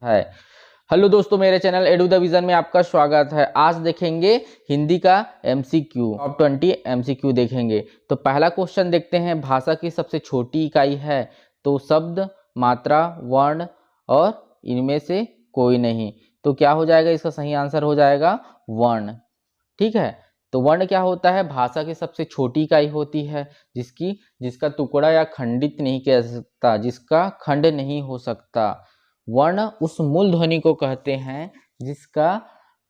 है। हेलो दोस्तों, मेरे चैनल एडू द विजन में आपका स्वागत है। आज देखेंगे हिंदी का एमसीक्यू, टॉप 20 एमसीक्यू देखेंगे। तो पहला क्वेश्चन देखते हैं, भाषा की सबसे छोटी इकाई है तो शब्द, मात्रा, वर्ण और इनमें से कोई नहीं। तो क्या हो जाएगा, इसका सही आंसर हो जाएगा वर्ण। ठीक है, तो वर्ण क्या होता है, भाषा की सबसे छोटी इकाई होती है जिसका टुकड़ा या खंडित नहीं किया जा सकता, जिसका खंड नहीं हो सकता। वर्ण उस मूल ध्वनि को कहते हैं जिसका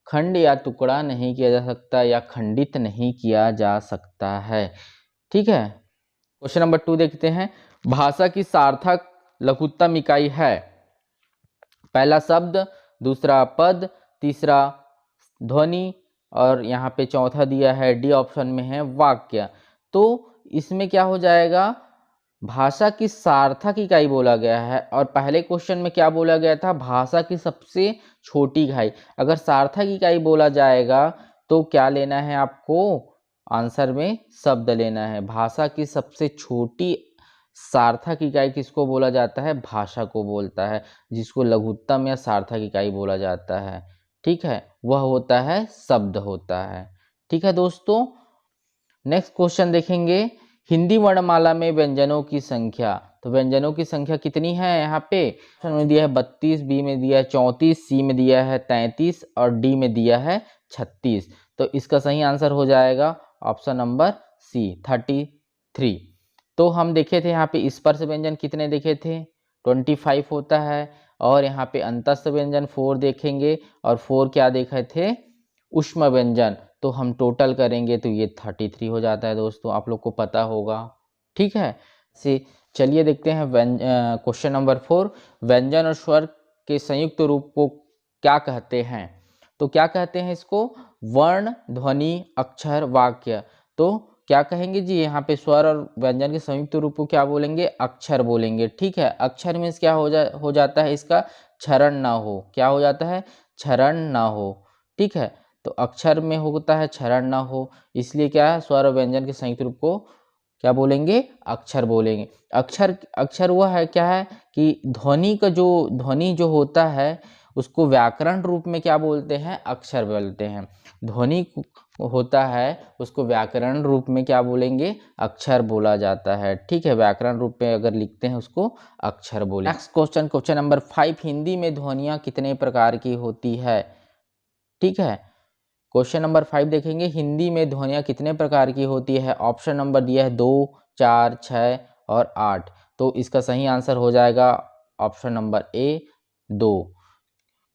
खंड या टुकड़ा नहीं किया जा सकता या खंडित नहीं किया जा सकता है। ठीक है, क्वेश्चन नंबर 2 देखते हैं, भाषा की सार्थक लघुत्तम इकाई है। पहला शब्द, दूसरा पद, तीसरा ध्वनि और यहाँ पे चौथा दिया है डी ऑप्शन में है वाक्य। तो इसमें क्या हो जाएगा, भाषा की सार्थक इकाई बोला गया है और पहले क्वेश्चन में क्या बोला गया था, भाषा की सबसे छोटी इकाई। अगर सार्थक इकाई बोला जाएगा तो क्या लेना है आपको, आंसर में शब्द लेना है। भाषा की सबसे छोटी सार्थक इकाई किसको बोला जाता है, भाषा को बोलता है, जिसको लघुत्तम या सार्थक इकाई बोला जाता है। ठीक है, वह होता है शब्द होता है। ठीक है दोस्तों, नेक्स्ट क्वेश्चन देखेंगे, हिंदी वर्णमाला में व्यंजनों की संख्या। तो व्यंजनों की संख्या कितनी है, यहाँ पे ऑप्शन में दिया है 32, बी में दिया है 34, सी में दिया है 33 और डी में दिया है 36। तो इसका सही आंसर हो जाएगा ऑप्शन नंबर सी 33। तो हम देखे थे यहाँ पे स्पर्श व्यंजन कितने देखे थे, 25 होता है। और यहाँ पे अंतस्थ व्यंजन 4 देखेंगे और 4 क्या देखे थे, ऊष्म व्यंजन। तो हम टोटल करेंगे तो ये 33 हो जाता है दोस्तों, आप लोग को पता होगा। ठीक है, से चलिए देखते हैं क्वेश्चन नंबर 4, व्यंजन और स्वर के संयुक्त रूप को क्या कहते हैं। तो क्या कहते हैं इसको, वर्ण, ध्वनि, अक्षर, वाक्य। तो क्या कहेंगे जी, यहाँ पे स्वर और व्यंजन के संयुक्त रूप को क्या बोलेंगे, अक्षर बोलेंगे। ठीक है, अक्षर मीन्स क्या हो जाता है, इसका क्षरण ना हो। क्या हो जाता है, क्षरण ना हो। ठीक है, तो अक्षर में होता है क्षरण ना हो, इसलिए क्या है, स्वर और व्यंजन के संयुक्त रूप को क्या बोलेंगे, अक्षर बोलेंगे। अक्षर वह है, क्या है कि ध्वनि जो होता है उसको व्याकरण रूप में क्या बोलते हैं, अक्षर बोलते हैं। ध्वनि होता है उसको व्याकरण रूप में क्या बोलेंगे, अक्षर बोला जाता है। ठीक है, व्याकरण रूप में अगर लिखते हैं उसको अक्षर बोले। Next question, question number 5, Hindi में ध्वनियाँ कितने प्रकार की होती है। ठीक है, क्वेश्चन नंबर 5 देखेंगे, हिंदी में ध्वनियाँ कितने प्रकार की होती है। ऑप्शन नंबर दिया है 2, 4, 6 और 8। तो इसका सही आंसर हो जाएगा ऑप्शन नंबर ए 2,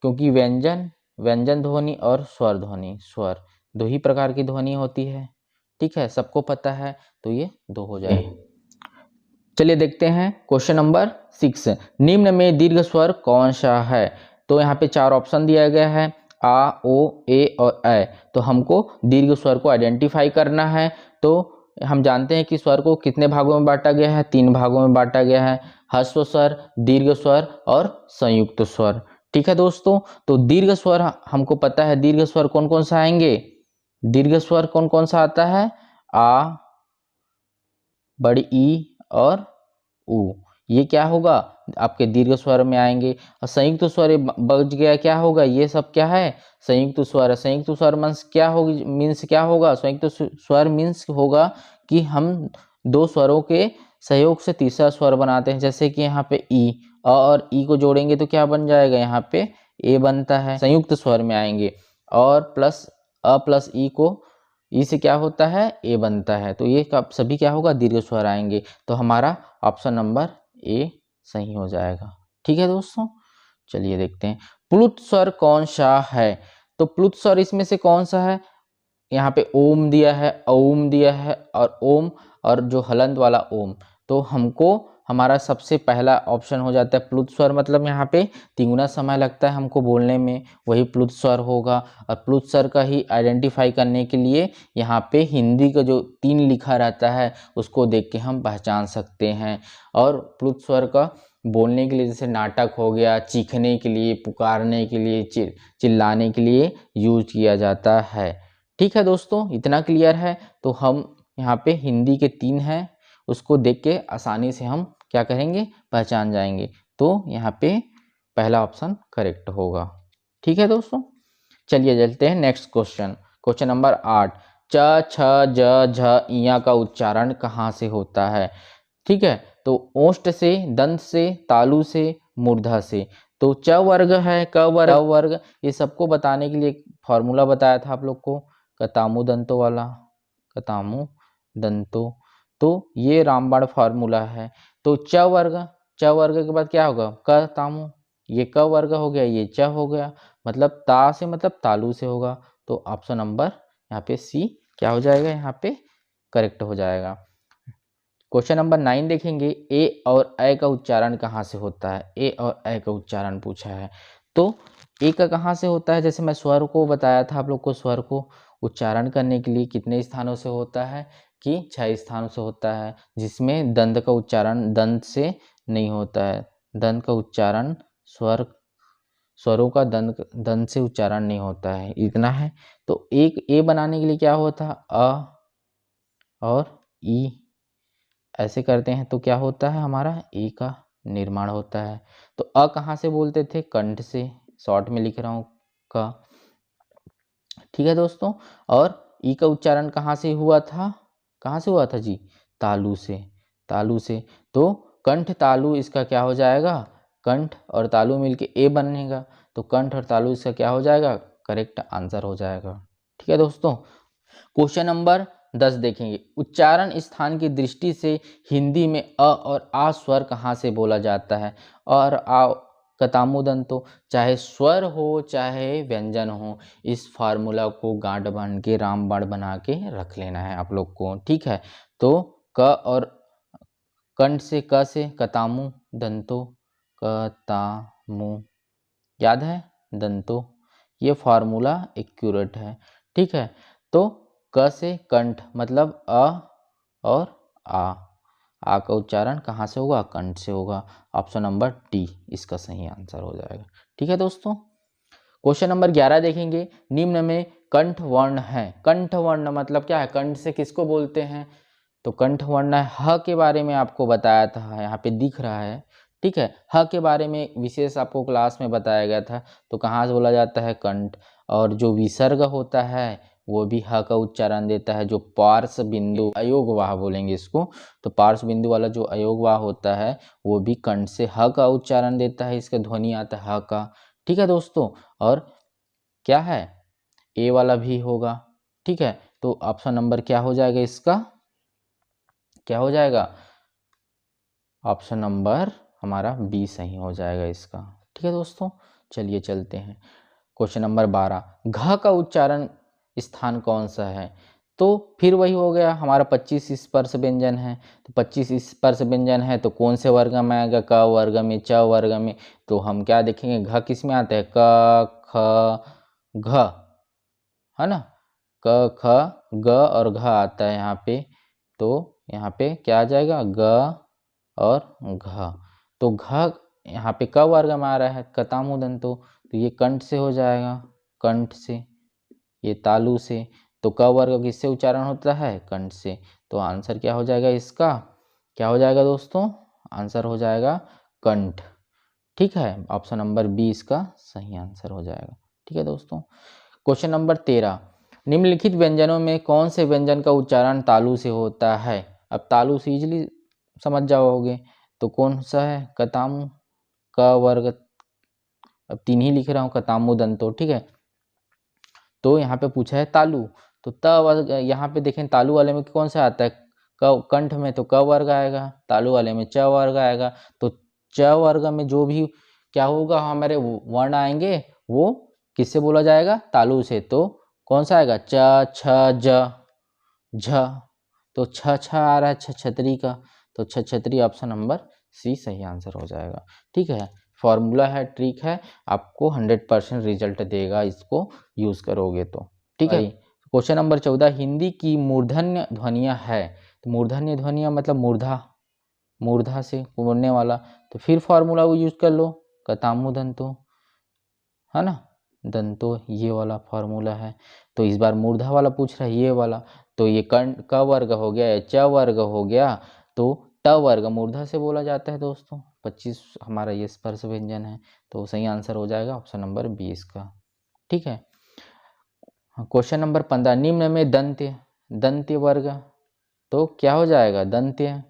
क्योंकि व्यंजन ध्वनि और स्वर दो ही प्रकार की ध्वनि होती है। ठीक है, सबको पता है, तो ये 2 हो जाएगा। चलिए देखते हैं क्वेश्चन नंबर 6, निम्न में दीर्घ स्वर कौन सा है। तो यहाँ पे 4 ऑप्शन दिया गया है, आ, ओ, ए और ऐ। तो हमको दीर्घ स्वर को आइडेंटिफाई करना है। तो हम जानते हैं कि स्वर को कितने भागों में बांटा गया है, 3 भागों में बांटा गया है, ह्रस्व स्वर, दीर्घ स्वर और संयुक्त स्वर। ठीक है दोस्तों, तो दीर्घ स्वर हमको पता है, दीर्घ स्वर कौन कौन सा आएंगे, दीर्घ स्वर कौन कौन सा आता है, आ, बड़ी ई और ऊ। ये क्या होगा, आपके दीर्घ स्वर में आएंगे। और संयुक्त स्वर बच गया, क्या होगा, ये सब क्या है, संयुक्त स्वर है। संयुक्त स्वर मीन्स क्या होगा, संयुक्त स्वर मीन्स होगा कि हम 2 स्वरों के सहयोग से तीसरा स्वर बनाते हैं। जैसे कि यहाँ पे ई, अ और ई को जोड़ेंगे तो क्या बन जाएगा, यहाँ पे ए बनता है, संयुक्त स्वर में आएंगे। और प्लस अ प्लस ई को, ई से क्या होता है, ए बनता है। तो ये सभी क्या होगा, दीर्घ स्वर आएंगे। तो हमारा ऑप्शन नंबर ए सही हो जाएगा। ठीक है दोस्तों, चलिए देखते हैं प्लुत स्वर कौन सा है। तो प्लुत स्वर इसमें से कौन सा है, यहाँ पे ओम दिया है, ओम दिया है और ओम और जो हलंत वाला ओम। तो हमको हमारा सबसे पहला ऑप्शन हो जाता है प्लुत स्वर, मतलब यहाँ पे 3 गुना समय लगता है हमको बोलने में, वही प्लुत स्वर होगा। और प्लुत स्वर का ही आइडेंटिफाई करने के लिए यहाँ पे हिंदी का जो 3 लिखा रहता है उसको देख के हम पहचान सकते हैं। और प्लुत स्वर का बोलने के लिए जैसे नाटक हो गया, चीखने के लिए, पुकारने के लिए, चिल्लाने के लिए यूज किया जाता है। ठीक है दोस्तों, इतना क्लियर है। तो हम यहाँ पे हिंदी के 3 हैं, उसको देख के आसानी से हम क्या करेंगे, पहचान जाएंगे। तो यहाँ पे पहला ऑप्शन करेक्ट होगा। ठीक है दोस्तों, चलिए चलते हैं नेक्स्ट क्वेश्चन। क्वेश्चन नंबर 8, च छ ज झ इया का उच्चारण कहाँ से होता है? ठीक है, तो ओष्ठ से, दंत से, तालु से, मूर्धा से। तो च वर्ग है, क वर्ग, ट वर्ग, ये सबको बताने के लिए एक फॉर्मूला बताया था आप लोग को, कतामु दंतो वाला, कतामु दंतो। तो ये रामबाण फॉर्मूला है। तो च वर्ग, च वर्ग के बाद क्या होगा? क तामु, ये क वर्ग हो गया, ये च हो गया, मतलब ता से मतलब तालु से होगा। तो ऑप्शन नंबर यहाँ पे सी क्या हो जाएगा? यहाँ पे करेक्ट हो जाएगा। क्वेश्चन नंबर 9 देखेंगे, ए और ए का उच्चारण कहाँ से होता है? ए और ए का उच्चारण पूछा है। तो ए का कहाँ से होता है? जैसे मैं स्वर को बताया था आप लोग को, स्वर को उच्चारण करने के लिए कितने स्थानों से होता है कि 6 स्थानों से होता है, जिसमें दंत का उच्चारण दंत से नहीं होता है। दंत का उच्चारण स्वरों का दंत से उच्चारण नहीं होता है, इतना है। तो एक ए बनाने के लिए क्या होता है? अ और ई ऐसे करते हैं तो क्या होता है? हमारा ए का निर्माण होता है। तो अ कहाँ से बोलते थे? कंठ से, शॉर्ट में लिख रहा हूँ का। ठीक है दोस्तों, और ई का उच्चारण कहाँ से हुआ था? कहाँ से हुआ था जी? तालु से, तालु से। तो कंठ तालु इसका क्या हो जाएगा? कंठ और तालु मिलके ए बनेगा, तो कंठ और तालु इसका क्या हो जाएगा? करेक्ट आंसर हो जाएगा। ठीक है दोस्तों, क्वेश्चन नंबर 10 देखेंगे, उच्चारण स्थान की दृष्टि से हिंदी में अ और आ स्वर कहाँ से बोला जाता है? और आ कतामुदंतो, चाहे स्वर हो चाहे व्यंजन हो, इस फार्मूला को गांठ बांध के रामबाण बना के रख लेना है आप लोग को। ठीक है, तो क और कंठ से, क से कतामु दंतो, कतामु, याद है? दंतो, ये फार्मूला एक्यूरेट है। ठीक है, तो क से कंठ मतलब अ और आ का उच्चारण कहाँ से होगा? कंठ से होगा। ऑप्शन नंबर डी इसका सही आंसर हो जाएगा। ठीक है दोस्तों, क्वेश्चन नंबर 11 देखेंगे, निम्न में कंठ वर्ण है। कंठ वर्ण मतलब क्या है? कंठ से किसको बोलते हैं? तो कंठ वर्ण है, ह के बारे में आपको बताया था, यहाँ पे दिख रहा है। ठीक है, ह के बारे में विशेष आपको क्लास में बताया गया था। तो कहाँ से बोला जाता है? कंठ। और जो विसर्ग होता है वो भी ह का उच्चारण देता है, जो पार्श्व बिंदु अयोग वाह बोलेंगे इसको। तो पार्श्व बिंदु वाला जो अयोग वाह होता है वो भी कंठ से ह का उच्चारण देता है, इसका ध्वनि आता है ह का। ठीक है दोस्तों, और क्या है? ए वाला भी होगा। ठीक है, तो ऑप्शन नंबर क्या हो जाएगा इसका? क्या हो जाएगा? ऑप्शन नंबर हमारा बी सही हो जाएगा इसका। ठीक है दोस्तों, चलिए चलते हैं। क्वेश्चन नंबर 12, घ का उच्चारण स्थान कौन सा है? तो फिर वही हो गया, हमारा 25 स्पर्श व्यंजन है। तो 25 स्पर्श व्यंजन है तो कौन से वर्ग में आएगा? क वर्ग में, च वर्ग में। तो हम क्या देखेंगे? घ किस में आता है? क ख घ, है ना? क ख ग और घ आता है यहाँ पे। तो यहाँ पे क्या आ जाएगा? ग और घ। तो घ यहाँ पे क वर्ग में आ रहा है, कतामुदंतो, तो ये कंठ से हो जाएगा, कंठ से। ये तालु से, तो क वर्ग किससे उच्चारण होता है? कंठ से। तो आंसर क्या हो जाएगा इसका? क्या हो जाएगा दोस्तों? आंसर हो जाएगा कंठ। ठीक है, ऑप्शन नंबर बी इसका सही आंसर हो जाएगा। ठीक है दोस्तों, क्वेश्चन नंबर 13, निम्नलिखित व्यंजनों में कौन से व्यंजन का उच्चारण तालु से होता है? अब तालु से इजीली समझ जाओगे, तो कौन सा है? कतामु, क वर्ग, अब 3 ही लिख रहा हूँ, कतामु दंतो। ठीक है, तो यहाँ पे पूछा है तालु, तो त वर्ग, यहाँ पे देखें तालु वाले में कौन सा आता है? क, कंठ में तो क वर्ग आएगा, तालु वाले में च वर्ग आएगा। तो च वर्ग में जो भी क्या होगा, हमारे वर्ण आएंगे वो किससे बोला जाएगा? तालु से। तो कौन सा आएगा? च छ ज झ, तो छ छ आ रहा है, छ छतरी का, तो छ छतरी ऑप्शन नंबर सी सही आंसर हो जाएगा। ठीक है, फॉर्मूला है, ट्रिक है, आपको 100% रिजल्ट देगा इसको यूज करोगे तो। ठीक है, क्वेश्चन नंबर 14, हिंदी की मूर्धन्य ध्वनियाँ है। तो मूर्धन्य ध्वनियाँ मतलब मूर्धा, मूर्धा से बोलने वाला, तो फिर फॉर्मूला वो यूज कर लो, कतामु दंतो, है ना? दंतो, ये वाला फॉर्मूला है। तो इस बार मूर्धा वाला पूछ रहा है, ये वाला। तो ये क वर्ग हो गया या च वर्ग हो गया, तो ट वर्ग मूर्धा से बोला जाता है दोस्तों। 25 हमारा ये स्पर्श व्यंजन है, तो सही आंसर हो जाएगा ऑप्शन नंबर 20 का। ठीक है। क्वेश्चन नंबर 15, निम्न में दंत्य दंत्य वर्ग तो क्या हो जाएगा? दंत्य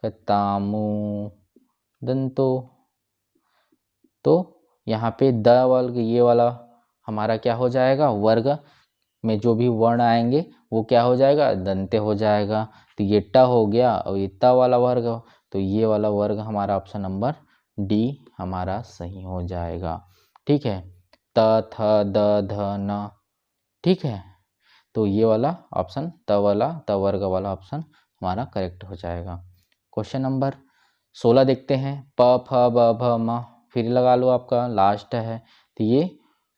तामू दंतो, तो यहाँ पे द वर्ग ये वाला हमारा क्या हो जाएगा? वर्ग में जो भी वर्ण आएंगे वो क्या हो जाएगा? दंत्य हो जाएगा। तो ये ट हो गया और ये त वाला वर्ग, तो ये वाला वर्ग हमारा ऑप्शन नंबर डी हमारा सही हो जाएगा। ठीक है। त थ द ध न, ठीक है, तो ये वाला ऑप्शन त वर्ग वाला ऑप्शन हमारा करेक्ट हो जाएगा। क्वेश्चन नंबर 16 देखते हैं। प फ ब भ म, फिर लगा लो आपका लास्ट है, तो ये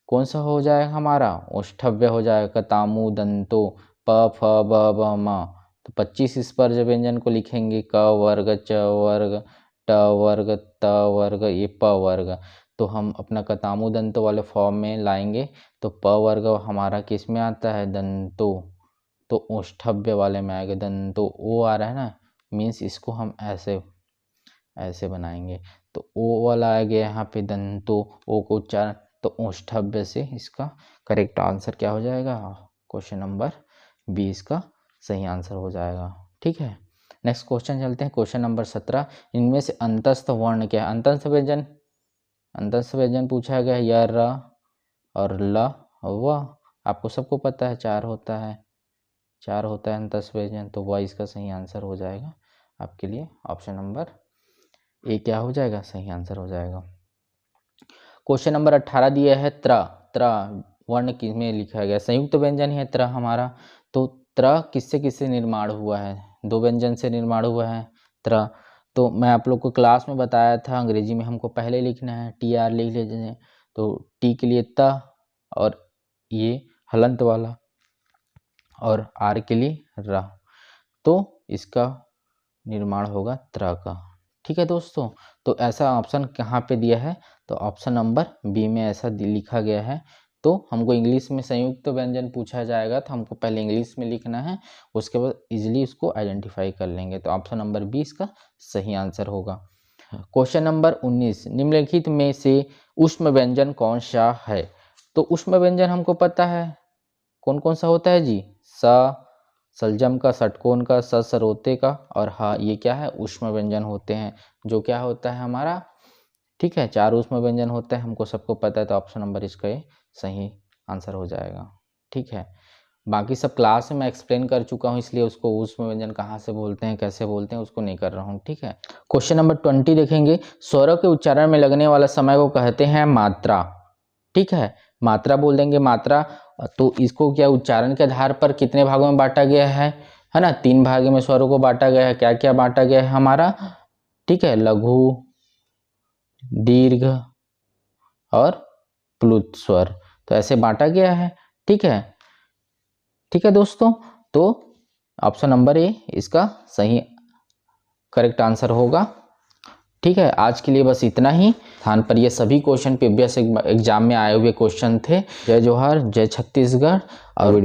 कौन सा हो जाएगा? हमारा ओष्ठव्य हो जाएगा। तामू दंतो प फ ब भ म, तो 25 स्पर्श व्यंजन को लिखेंगे क वर्ग च वर्ग ट वर्ग त वर्ग ये प वर्ग, तो हम अपना कतामू दंतो वाले फॉर्म में लाएंगे, तो प वर्ग हमारा किस में आता है? दंतो, तो ओष्ठव्य वाले में आएगा। दंतो ओ आ रहा है ना, मीन्स इसको हम ऐसे बनाएंगे, तो ओ वाला आ गया यहाँ पे दंतो, ओ को उच्चारण, तो ओष्ठव्य से इसका करेक्ट आंसर क्या हो जाएगा? क्वेश्चन नंबर 20 का सही आंसर हो जाएगा। ठीक है। नेक्स्ट क्वेश्चन चलते हैं। क्वेश्चन नंबर 17, इनमें से अंतस्थ वर्ण क्या है? अंतस्थ व्यंजन पूछा गया है। य र और ल व, आपको सबको पता है 4 होता है अंतस्थ व्यंजन, तो वह इसका सही आंसर हो जाएगा आपके लिए। ऑप्शन नंबर ए क्या हो जाएगा? सही आंसर हो जाएगा। क्वेश्चन नंबर 18 दिया है। त्र वर्ण किस में लिखा गया? संयुक्त व्यंजन है त्र हमारा, तो त्र किससे किससे निर्माण हुआ है? 2 व्यंजन से निर्माण हुआ है त्र, तो मैं आप लोग को क्लास में बताया था, अंग्रेजी में हमको पहले लिखना है, टी आर लिख लीजिए, तो टी के लिए त और ये हलंत वाला, और आर के लिए र, तो इसका निर्माण होगा त्र का। ठीक है दोस्तों, तो ऐसा ऑप्शन कहाँ पे दिया है? तो ऑप्शन नंबर बी में ऐसा लिखा गया है। तो हमको इंग्लिश में संयुक्त व्यंजन पूछा जाएगा, तो हमको पहले इंग्लिश में लिखना है, उसके बाद इजीली उसको आइडेंटिफाई कर लेंगे, तो ऑप्शन नंबर 20 का सही आंसर होगा। क्वेश्चन नंबर 19, निम्नलिखित में से ऊष्म व्यंजन कौन सा है? तो ऊष्म व्यंजन हमको पता है कौन कौन सा होता है जी। स सलजम का, षटकोण का, सरोते का, और हाँ ये क्या है? ऊष्म व्यंजन होते हैं, जो क्या होता है हमारा, ठीक है, 4 ऊष्म व्यंजन होते हैं, हमको सबको पता है, तो ऑप्शन नंबर इसका ये सही आंसर हो जाएगा। ठीक है। बाकी सब क्लास में मैं एक्सप्लेन कर चुका हूँ, इसलिए उसको ऊष्म व्यंजन कहाँ से बोलते हैं, कैसे बोलते हैं, उसको नहीं कर रहा हूँ। ठीक है। क्वेश्चन नंबर 20 देखेंगे। स्वरों के उच्चारण में लगने वाला समय को कहते हैं मात्रा। ठीक है, मात्रा बोल देंगे मात्रा, तो इसको क्या उच्चारण के आधार पर कितने भागों में बांटा गया है ना? 3 भागों में स्वरों को बांटा गया है। क्या क्या बांटा गया है हमारा? ठीक है, लघु, दीर्घ और प्लुत स्वर, तो ऐसे बांटा गया है। ठीक है दोस्तों, तो ऑप्शन नंबर ए इसका सही करेक्ट आंसर होगा। ठीक है, आज के लिए बस इतना ही। स्थान पर ये सभी क्वेश्चन प्रीवियस एग्जाम में आए हुए क्वेश्चन थे। जय जोहार, जय छत्तीसगढ़। और